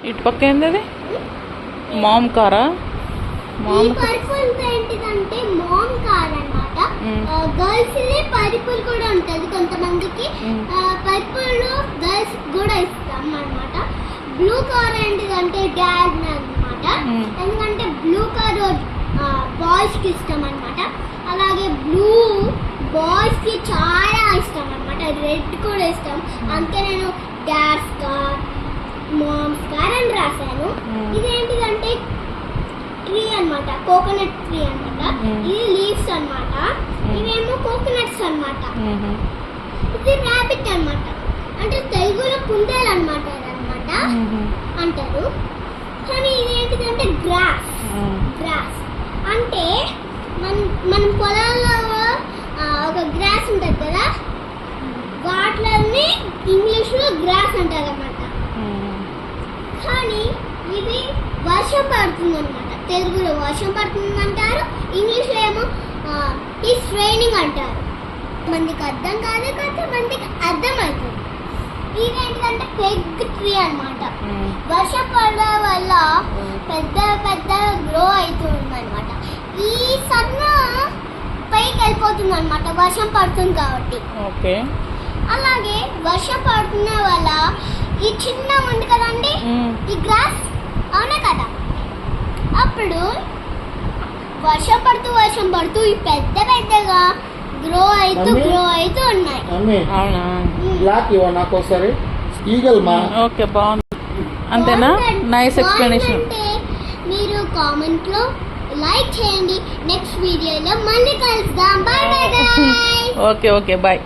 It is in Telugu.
ఇటు పక్క ఏంది అది? మామ్ కారా? ఈ పర్పుల్ ఏంటిదంటే మామ్ కార్ అన్నమాట. గర్ల్స్ పర్పుల్ కూడా ఉంటది కొంతమందికి. పర్పుల్ గర్ల్స్ కూడా ఇస్తాం అన్నమాట. బ్లూ కార్ ఏంటిదంటే డాడ్ అన్నమాట. ఎందుకంటే బ్లూ కార్ బాయ్స్ కి ఇష్టం అన్నమాట. అలాగే బ్లూ బాయ్స్ కి చాలా ఇష్టం అన్నమాట. రెడ్ కూడా ఇష్టం. అందుకే నేను డాడ్స్ కార్, మామ్స్ కార్ అని రాశాను. ఇదేంటిదంటే ట్రీ అన్నమాట, కోకోనట్ ట్రీ అన్నమాట. ఇది లీవ్స్ అన్నమాట. ఇవేమో కోకోనట్స్ అన్నమాట. ఇది ర్యాబిట్ అన్నమాట. అంటే తెలుగులో కుందేలు అన్నమాట అంటారు. కానీ ఇదేంటిదంటే గ్రాస్. గ్రాస్ అంటే మనం పొలాల్లో ఒక గ్రాస్ ఉంటుంది కదా, వాటిని ఇంగ్లీష్లో గ్రాస్ అంటారు అన్నమాట. కానీ ఇది వర్షం పడుతుంది అనమాట. తెలుగులో వర్షం పడుతుంది అంటారు, ఇంగ్లీష్లో ఏమో ఇట్స్ రైనింగ్ అంటారు. మందికి అర్థం కాదు, కొంతమందికి అర్థం అవుతుంది. ఇదేంటంటే పెగ్ ట్రీ అన్నమాట. వర్షం పడడం వల్ల పెద్ద పెద్ద గ్రో అవుతుంది అనమాట. ఈ సన్న పైకి వెళ్ళిపోతుంది అనమాట, వర్షం పడుతుంది కాబట్టి. ఓకే. అలాగే వర్షం పడుతున్న వల్ల ఈ చిన్న ఉంది కదండి ఈ గ్రాస్, అవునా కదా, అప్పుడు వర్షం పడుతూ ఈ పెద్ద పెద్దగా గ్రో అవుతూ ఉన్నాయి. అవునా? బ్లాక్ ఇవ్వ నాకు ఒకసారి. ఈగల్ మా. ఓకే, బాగుంది. అంతేనా? Nice explanation. మీరు కామెంట్ లో లైక్ చేయండి. నెక్స్ట్ వీడియోలో మళ్ళీ కలుద్దాం. Bye bye guys. Okay, bye.